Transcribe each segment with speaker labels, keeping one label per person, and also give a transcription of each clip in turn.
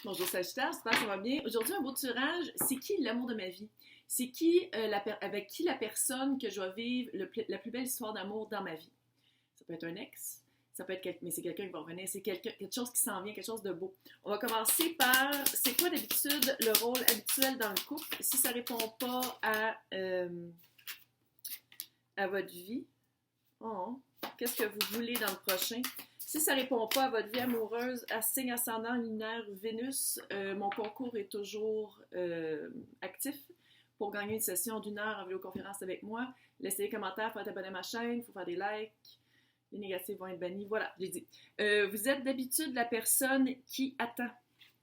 Speaker 1: Bonjour Sagittaire, j'espère que ça va bien. Aujourd'hui, un beau tirage. C'est qui l'amour de ma vie? C'est qui avec qui la personne que je vais vivre la plus belle histoire d'amour dans ma vie? Ça peut être un ex, ça peut être mais c'est quelqu'un qui va revenir, c'est quelque chose qui s'en vient, quelque chose de beau. On va commencer par, c'est quoi d'habitude le rôle habituel dans le couple? Si ça répond pas à votre vie, oh, qu'est-ce que vous voulez dans le prochain? Si ça ne répond pas à votre vie amoureuse, à signe ascendant lunaire Vénus, mon concours est toujours actif. Pour gagner une session d'une heure en vidéoconférence avec moi, laissez des commentaires, il faut être abonné à ma chaîne, il faut faire des likes. Les négatifs vont être bannis. Voilà, j'ai dit. Vous êtes d'habitude la personne qui attend,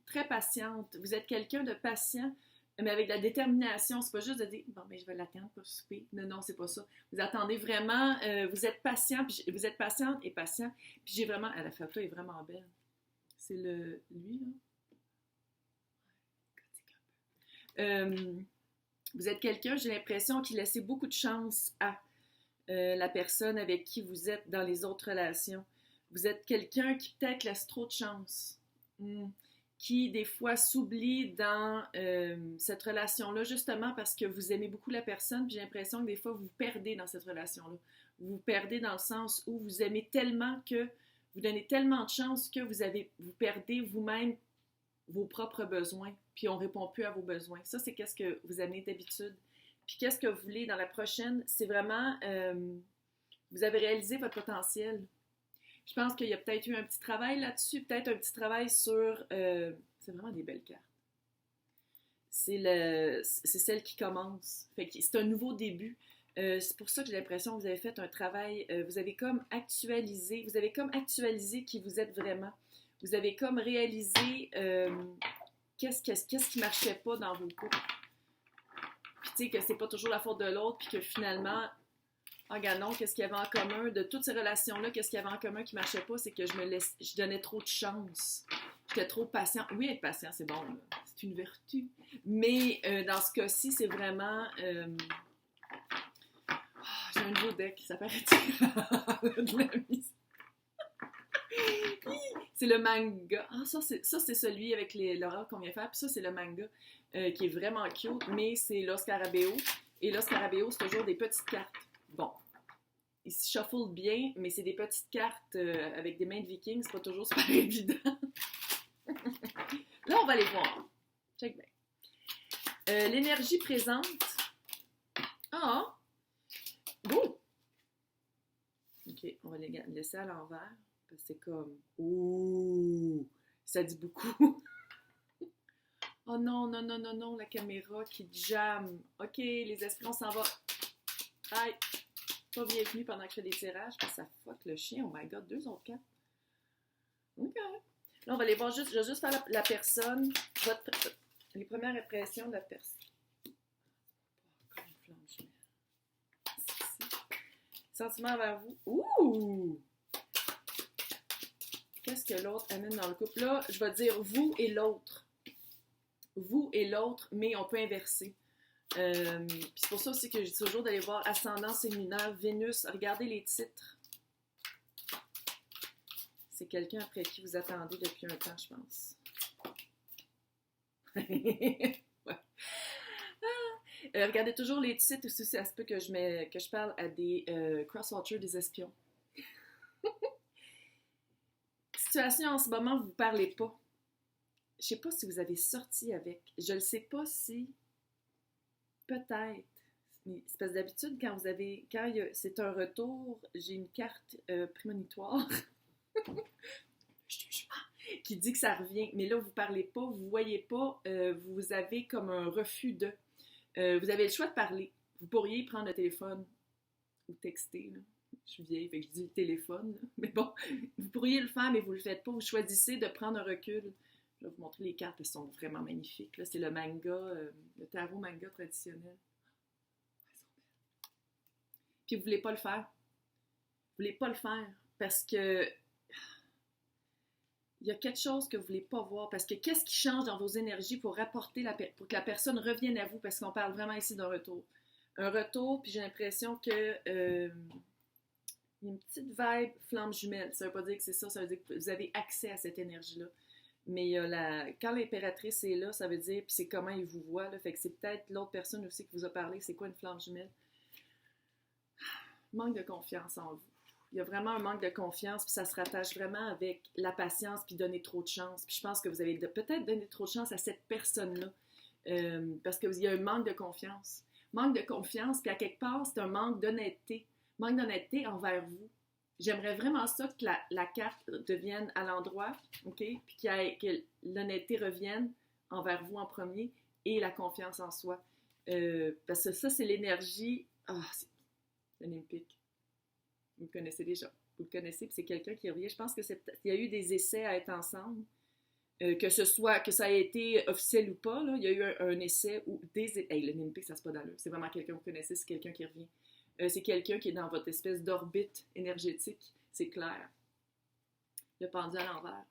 Speaker 1: très patiente. Vous êtes quelqu'un de patient, mais avec de la détermination. C'est pas juste de dire, bon, ben, je vais l'attendre pour souper. Non, non, c'est pas ça. Vous attendez vraiment, vous êtes patient, puis vous êtes patiente et patient. Puis j'ai vraiment, la photo est vraiment belle. C'est lui, là. Vous êtes quelqu'un, j'ai l'impression, qui laissait beaucoup de chance à la personne avec qui vous êtes dans les autres relations. Vous êtes quelqu'un qui peut-être laisse trop de chance. Qui des fois s'oublie dans cette relation-là, justement parce que vous aimez beaucoup la personne, puis j'ai l'impression que des fois, vous vous perdez dans cette relation-là. Vous vous perdez dans le sens où vous aimez tellement que vous donnez tellement de chance que vous perdez vous-même vos propres besoins, puis on ne répond plus à vos besoins. Ça, c'est qu'est-ce que vous aimez d'habitude. Puis qu'est-ce que vous voulez dans la prochaine? C'est vraiment, vous avez réalisé votre potentiel. Je pense qu'il y a peut-être eu un petit travail là-dessus, peut-être un petit travail sur... c'est vraiment des belles cartes. C'est celle qui commence. Fait que c'est un nouveau début. C'est pour ça que j'ai l'impression que vous avez fait un travail, vous avez comme actualisé qui vous êtes vraiment. Vous avez comme réalisé qu'est-ce qui marchait pas dans vos couples. Puis tu sais, que c'est pas toujours la faute de l'autre, puis que finalement... Regardons, qu'est-ce qu'il y avait en commun de toutes ces relations-là, qu'est-ce qu'il y avait en commun qui ne marchait pas, c'est que je donnais trop de chance. J'étais trop patiente. Oui, être patient, c'est bon, là. C'est une vertu. Mais dans ce cas-ci, c'est vraiment... j'ai un nouveau deck, ça paraît de la mise. C'est le manga. Ah, ça, c'est celui avec l'oral qu'on vient faire. Puis ça, c'est le manga qui est vraiment cute, mais c'est Los Scarabeo. Et Los Scarabeo, c'est toujours des petites cartes. Bon, ils se shufflent bien, mais c'est des petites cartes avec des mains de vikings, c'est pas toujours super évident. Là, on va les voir. Check bien. L'énergie présente. Ah! Beau! Ok, on va les laisser à l'envers. Parce que c'est comme... Ouh! Ça dit beaucoup. Oh non, non, non, non, non, la caméra qui jamme. Ok, les esprits, on s'en va. Aïe! Pas bienvenue pendant que je fais des tirages, parce que ça fuck le chien. Oh my god, 2 autres cartes. Ok. Là, on va aller voir juste, je vais juste faire la personne, les premières impressions de la personne. Sentiment vers vous. Ouh! Qu'est-ce que l'autre amène dans le couple? Là, je vais dire vous et l'autre. Vous et l'autre, mais on peut inverser. Puis c'est pour ça aussi que je dis toujours d'aller voir ascendant, signe lunaire, Vénus. Regardez les titres. C'est quelqu'un après qui vous attendez depuis un temps, je pense. Ouais. Regardez toujours les titres aussi, ça se peut que je parle à des cross-watchers, des espions. Situation en ce moment, vous ne parlez pas. Je ne sais pas si vous avez sorti avec. Je ne sais pas si... Peut-être. Mais c'est parce que d'habitude, c'est un retour, j'ai une carte prémonitoire qui dit que ça revient. Mais là, vous ne parlez pas, vous ne voyez pas, vous avez comme un refus de... vous avez le choix de parler. Vous pourriez prendre le téléphone ou texter. Là. Je suis vieille, fait que je dis le téléphone. Là. Mais bon, vous pourriez le faire, mais vous ne le faites pas. Vous choisissez de prendre un recul. Je vais vous montrer les cartes, elles sont vraiment magnifiques. Là, c'est le manga, le tarot manga traditionnel. Puis vous ne voulez pas le faire. Vous ne voulez pas le faire parce que il y a quelque chose que vous ne voulez pas voir. Parce que qu'est-ce qui change dans vos énergies pour rapporter pour que la personne revienne à vous? Parce qu'on parle vraiment ici d'un retour. Un retour, puis j'ai l'impression que il y a une petite vibe flamme jumelle. Ça ne veut pas dire que c'est ça, ça veut dire que vous avez accès à cette énergie-là. Mais il y a quand l'impératrice est là, ça veut dire, puis c'est comment il vous voit, là, fait que c'est peut-être l'autre personne aussi qui vous a parlé, c'est quoi une flamme jumelle? Manque de confiance en vous. Il y a vraiment un manque de confiance, puis ça se rattache vraiment avec la patience, puis donner trop de chance. Puis je pense que vous avez peut-être donné trop de chance à cette personne-là, parce qu'il y a un manque de confiance. Manque de confiance, puis à quelque part, c'est un manque d'honnêteté. Manque d'honnêteté envers vous. J'aimerais vraiment ça que la carte devienne à l'endroit, OK? Puis que l'honnêteté revienne envers vous en premier et la confiance en soi. Parce que ça, c'est l'énergie. C'est l'Olympique. Vous le connaissez déjà. Vous le connaissez, puis c'est quelqu'un qui revient. Je pense qu'il y a eu des essais à être ensemble. Que ça ait été officiel ou pas, là, il y a eu un essai où le Nimpic, ça se passe d'allure. C'est vraiment quelqu'un que vous connaissez, c'est quelqu'un qui revient. C'est quelqu'un qui est dans votre espèce d'orbite énergétique, c'est clair. Le pendu à l'envers.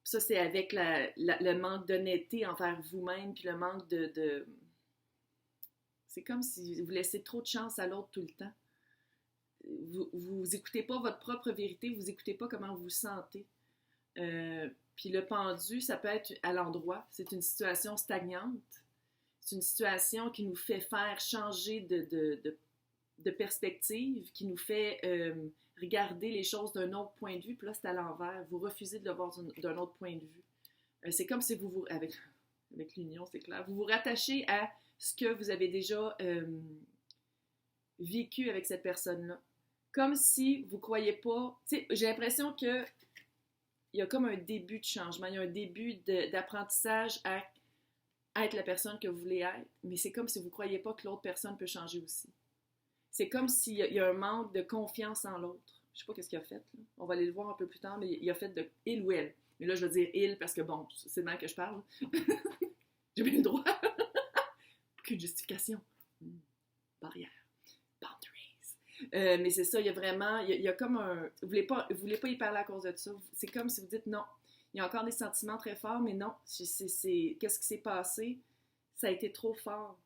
Speaker 1: Ça, c'est avec le manque d'honnêteté envers vous-même, puis le manque de... C'est comme si vous laissez trop de chance à l'autre tout le temps. Vous n'écoutez pas votre propre vérité, vous n'écoutez pas comment vous vous sentez. Puis le pendu, ça peut être à l'endroit. C'est une situation stagnante. C'est une situation qui nous fait faire changer de perspective, qui nous fait regarder les choses d'un autre point de vue. Puis là, c'est à l'envers. Vous refusez de le voir d'un autre point de vue. C'est comme si avec l'union, c'est clair, vous vous rattachez à ce que vous avez déjà vécu avec cette personne-là. Comme si vous ne croyez pas... J'ai l'impression que il y a comme un début de changement, il y a un début d'apprentissage à être la personne que vous voulez être, mais c'est comme si vous ne croyez pas que l'autre personne peut changer aussi. C'est comme s'il y a un manque de confiance en l'autre. Je ne sais pas ce qu'il a fait, là. On va aller le voir un peu plus tard, mais il a fait de il ou elle. Mais là, je veux dire il parce que bon, c'est de mal que je parle. J'ai bien le droit. Aucune justification. Barrière. Mais c'est ça, il y a vraiment, il y a comme un... Vous voulez pas y parler à cause de ça. C'est comme si vous dites non. Il y a encore des sentiments très forts, mais non. Qu'est-ce qui s'est passé? Ça a été trop fort.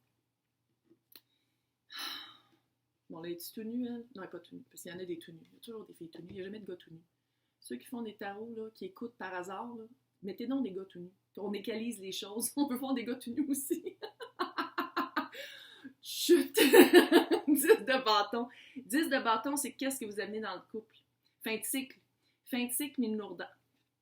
Speaker 1: Bon, là, es-tu tout nu, elle? Non, elle n'est pas tout nu, parce qu'il y en a des tout nus. Il y a toujours des filles tout nues. Il n'y a jamais de gars tout nus. Ceux qui font des tarots, là, qui écoutent par hasard, là, mettez donc des gars tout nus. On égalise les choses. On peut faire des gars tout nus aussi. Chut! 10 de bâton. 10 de bâton, c'est qu'est-ce que vous amenez dans le couple. Fin de cycle. Fin de cycle, mais lourdant.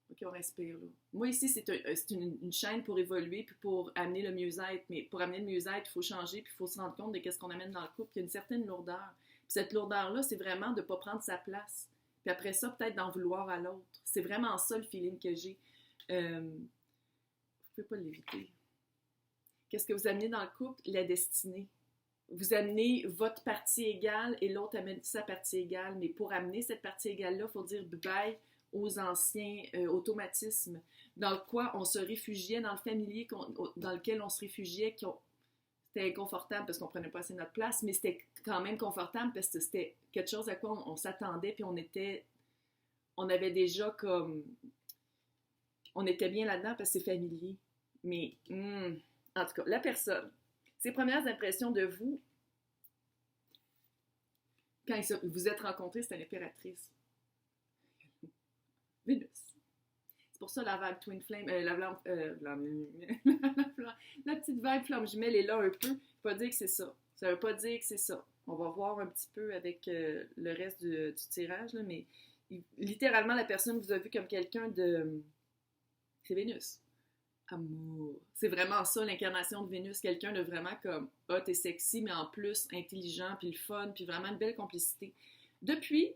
Speaker 1: OK, on respire, là. Moi, ici, c'est une chaîne pour évoluer puis pour amener le mieux-être. Mais pour amener le mieux-être, il faut changer puis il faut se rendre compte de qu'est-ce qu'on amène dans le couple. Il y a une certaine lourdeur. Puis cette lourdeur-là, c'est vraiment de ne pas prendre sa place. Puis après ça, peut-être d'en vouloir à l'autre. C'est vraiment ça le feeling que j'ai. Vous ne pouvez pas l'éviter. Qu'est-ce que vous amenez dans le couple? La destinée. Vous amenez votre partie égale et l'autre amène sa partie égale. Mais pour amener cette partie égale-là, il faut dire bye aux anciens automatismes dans quoi on se réfugiait, dans le familier dans lequel on se réfugiait, c'était inconfortable parce qu'on ne prenait pas assez notre place, mais c'était quand même confortable parce que c'était quelque chose à quoi on s'attendait puis on avait déjà comme... On était bien là-dedans parce que c'est familier. Mais, en tout cas, la personne... Ses premières impressions de vous, quand vous êtes rencontrés, c'était l'impératrice. Vénus. C'est pour ça la vague Twin Flame, la petite vague flamme jumelle est là un peu. Pas dire que c'est ça. Ça veut pas dire que c'est ça. On va voir un petit peu avec le reste du tirage, là, mais littéralement, la personne vous a vu comme quelqu'un de... C'est Vénus. Amour. C'est vraiment ça, l'incarnation de Vénus. Quelqu'un de vraiment comme hot et sexy, mais en plus intelligent, puis le fun, puis vraiment une belle complicité. Depuis,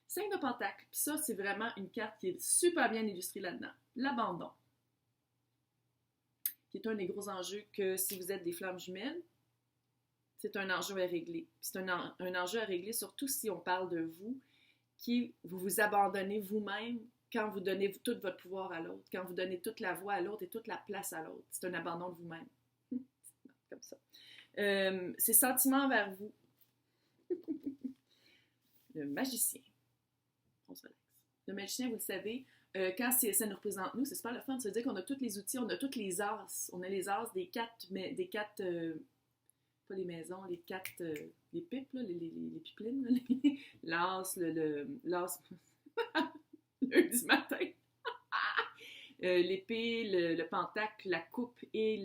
Speaker 1: 5 de Pentacle. Puis ça, c'est vraiment une carte qui est super bien illustrée là-dedans. L'abandon. Qui est un des gros enjeux que si vous êtes des flammes jumelles, c'est un enjeu à régler. Puis c'est un enjeu à régler surtout si on parle de vous, vous vous abandonnez vous-même quand vous donnez tout votre pouvoir à l'autre, quand vous donnez toute la voix à l'autre et toute la place à l'autre. C'est un abandon de vous-même. Comme ça. C'est sentiment envers vous. Le magicien. On se relaxe. Le magicien, vous le savez, quand ça nous représente nous, c'est super le fun. Ça veut dire qu'on a tous les outils, on a tous les as. On a les as des quatre pas les maisons, les quatre, les pipes, là, les pipelines, l'as, l'as, lundi matin. l'épée, le pentacle, la coupe et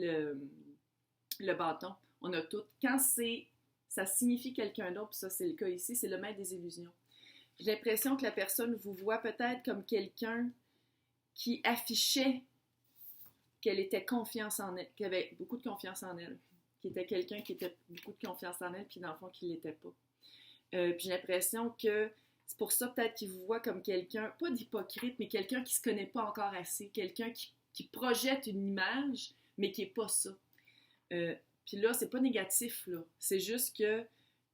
Speaker 1: le bâton. On a tout. Quand ça signifie quelqu'un d'autre, puis ça c'est le cas ici, c'est le maître des illusions. J'ai l'impression que la personne vous voit peut-être comme quelqu'un qui affichait qu'elle était confiance en elle, qu'elle avait beaucoup de confiance en elle, qui était quelqu'un qui était beaucoup de confiance en elle, puis dans le fond, qui ne l'était pas. Puis j'ai l'impression que c'est pour ça peut-être qu'il vous voit comme quelqu'un, pas d'hypocrite, mais quelqu'un qui ne se connaît pas encore assez, quelqu'un qui projette une image, mais qui n'est pas ça. Puis là, c'est pas négatif, là. C'est juste que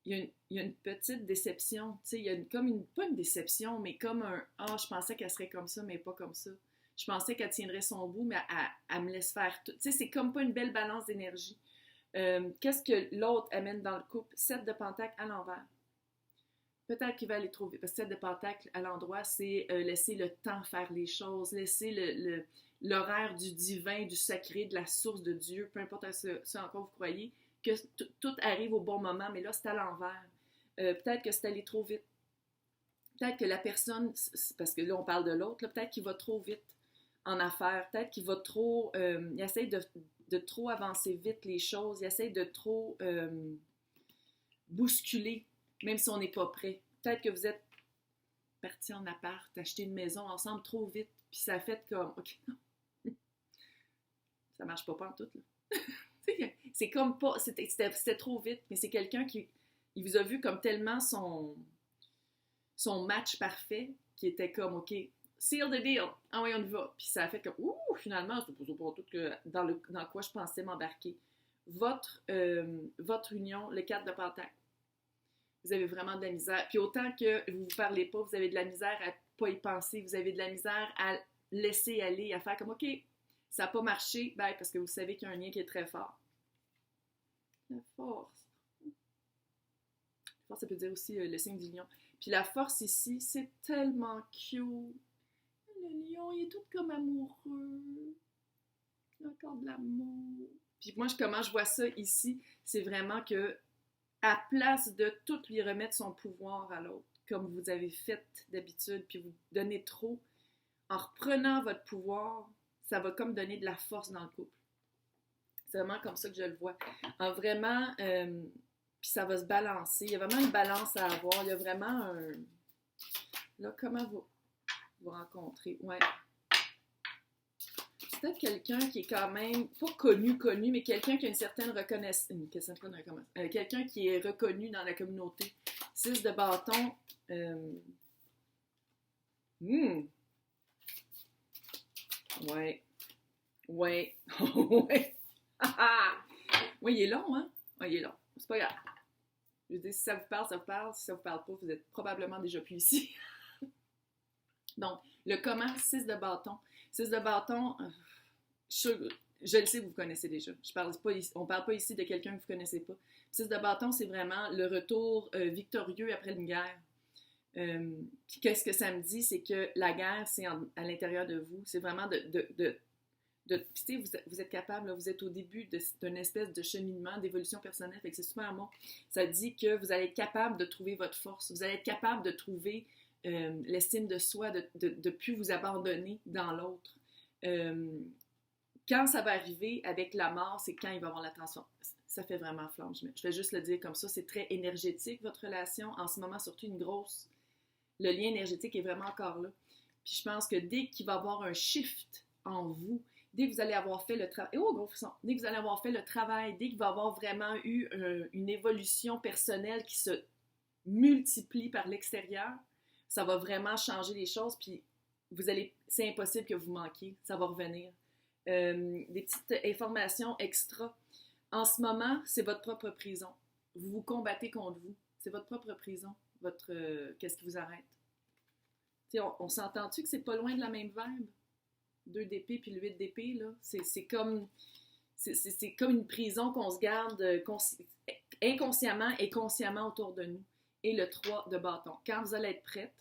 Speaker 1: il y a une petite déception. Tu sais, il y a pas une déception, mais comme un « Ah, je pensais qu'elle serait comme ça, mais pas comme ça. Je pensais qu'elle tiendrait son bout, mais elle me laisse faire tout. » Tu sais, c'est comme pas une belle balance d'énergie. Qu'est-ce que l'autre amène dans le couple? 7 de pentacle à l'envers. Peut-être qu'il va aller trouver. Parce que 7 de pentacle à l'endroit, c'est laisser le temps faire les choses, laisser l'horaire du divin, du sacré, de la source de Dieu, peu importe ce en quoi vous croyez, que tout arrive au bon moment, mais là, c'est à l'envers. Peut-être que c'est allé trop vite. Peut-être que la personne, parce que là, on parle de l'autre, peut-être qu'il va trop vite en affaires, peut-être qu'il va trop... il essaie de trop avancer vite les choses, il essaie de trop bousculer, même si on n'est pas prêt. Peut-être que vous êtes partis en appart, acheter une maison ensemble trop vite, puis ça a fait comme... OK, non. Ça marche pas en tout, là. C'est comme pas... C'était trop vite, mais c'est quelqu'un qui... Il vous a vu comme tellement son match parfait, qui était comme, OK, seal the deal, ah oui, on y va. Puis ça a fait comme, ouh, finalement, c'est pas tout que dans quoi je pensais m'embarquer. Votre union, le 4 de pentacle, vous avez vraiment de la misère. Puis autant que vous ne parlez pas, vous avez de la misère à pas y penser, vous avez de la misère à laisser aller, à faire comme, OK, ça n'a pas marché, ben, parce que vous savez qu'il y a un lien qui est très fort. La force. La force, ça peut dire aussi le signe du lion. Puis la force ici, c'est tellement cute. Le lion, il est tout comme amoureux. Il a encore de l'amour. Puis moi, comment je vois ça ici, c'est vraiment que, à place de tout lui remettre son pouvoir à l'autre, comme vous avez fait d'habitude, puis vous donnez trop, en reprenant votre pouvoir, ça va comme donner de la force dans le couple. C'est vraiment comme ça que je le vois. En vraiment... puis ça va se balancer. Il y a vraiment une balance à avoir. Il y a vraiment un... Là, comment vous rencontrez? Ouais. C'est peut-être quelqu'un qui est quand même, pas connu, mais quelqu'un qui a une certaine reconnaissance. Quelqu'un qui est reconnu dans la communauté. 6 de bâton. Ouais. Ouais. Ouais. Oui, il est long, hein? Oui, il est long. C'est pas grave. Je veux dire, si ça vous parle, ça vous parle. Si ça vous parle pas, vous êtes probablement déjà plus ici. Donc, le comment, 6 de bâton. 6 de bâton, je le sais, vous connaissez déjà. On ne parle pas ici de quelqu'un que vous ne connaissez pas. 6 de bâton, c'est vraiment le retour victorieux après une guerre. Qu'est-ce que ça me dit? C'est que la guerre, c'est à l'intérieur de vous. C'est vraiment vous êtes capable, là, vous êtes au début d'une espèce de cheminement, d'évolution personnelle, fait que c'est super bon. Ça dit que vous allez être capable de trouver votre force, vous allez être capable de trouver l'estime de soi, de ne plus vous abandonner dans l'autre. Quand ça va arriver avec la mort, c'est quand il va y avoir la transformation. Ça fait vraiment flamme. Je vais juste le dire comme ça, c'est très énergétique, votre relation. En ce moment, surtout le lien énergétique est vraiment encore là. Puis je pense que dès qu'il va y avoir un shift en vous, dès que vous allez avoir fait le travail, dès que vous allez avoir fait le travail, dès qu'il va y avoir vraiment eu une évolution personnelle qui se multiplie par l'extérieur, ça va vraiment changer les choses, puis c'est impossible que vous manquiez, ça va revenir. Des petites informations extra. En ce moment, c'est votre propre prison. Vous vous combattez contre vous. C'est votre propre prison. Qu'est-ce qui vous arrête? On s'entend-tu que c'est pas loin de la même verbe? 2 d'épée puis le 8 d'épée, là. C'est comme une prison qu'on se garde inconsciemment et consciemment autour de nous. Et le 3 de bâton. Quand vous allez être prêt,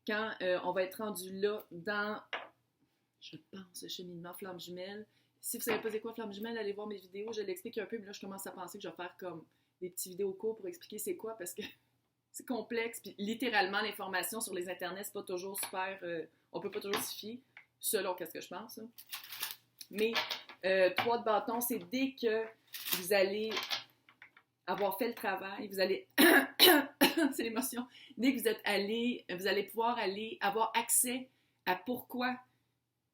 Speaker 1: quand on va être rendu là dans, je pense, le cheminement flamme jumelle. Si vous ne savez pas c'est quoi flamme jumelle, allez voir mes vidéos, je l'explique un peu, mais là je commence à penser que je vais faire comme des petits vidéos courts pour expliquer c'est quoi, parce que c'est complexe, puis littéralement l'information sur les internets, c'est pas toujours super, on peut pas toujours s'y fier. selon qu'est-ce que je pense. Hein. Mais 3 de bâton, c'est dès que vous allez avoir fait le travail, vous allez... c'est l'émotion. Dès que vous êtes allé, vous allez pouvoir aller avoir accès à pourquoi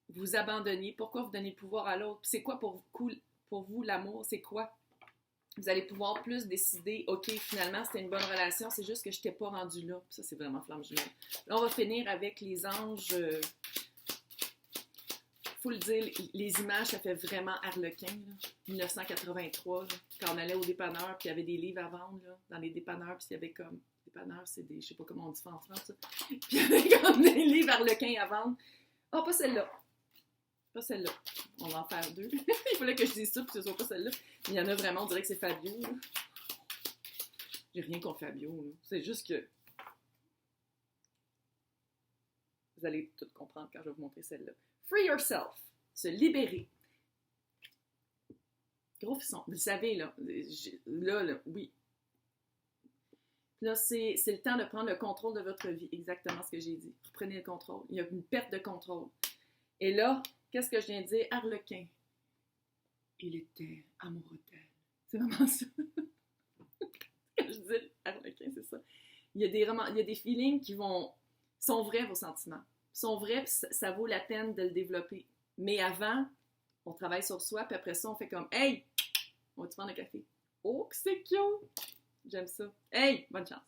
Speaker 1: vous abandonnez, pourquoi vous donnez le pouvoir à l'autre. C'est quoi pour vous l'amour? C'est quoi? Vous allez pouvoir plus décider, OK, finalement, c'était une bonne relation, c'est juste que je n'étais pas rendu là. Ça, c'est vraiment flamme jumelle. Là, on va finir avec les anges. Faut le dire, les images, ça fait vraiment Harlequin, là. 1983, là, quand on allait au dépanneur, puis il y avait des livres à vendre, là, dans les dépanneurs, puis il y avait comme... Dépanneur, c'est des... Je sais pas comment on dit ça en France, ça. Puis il y avait comme des livres Harlequin à vendre. Ah, pas celle-là. Pas celle-là. On va en faire 2. Il fallait que je dise ça, puis que ce soit pas celle-là. Mais il y en a vraiment, on dirait que c'est Fabio, là. J'ai rien contre Fabio, là. C'est juste que... Vous allez tout comprendre quand je vais vous montrer celle-là. Free yourself. Se libérer. Gros frisson. Vous le savez, là. Là, oui. Là, c'est le temps de prendre le contrôle de votre vie. Exactement ce que j'ai dit. Reprenez le contrôle. Il y a une perte de contrôle. Et là, qu'est-ce que je viens de dire? Harlequin. Il était amoureux d'elle. C'est vraiment ça. Quand je dis Harlequin, c'est ça. Il y a des feelings qui sont vrais, vos sentiments. Sont vrais, puis ça vaut la peine de le développer. Mais avant, on travaille sur soi, puis après ça, on fait comme « Hey! On va-tu prendre un café? » Oh, que c'est cute! J'aime ça. Hey! Bonne chance!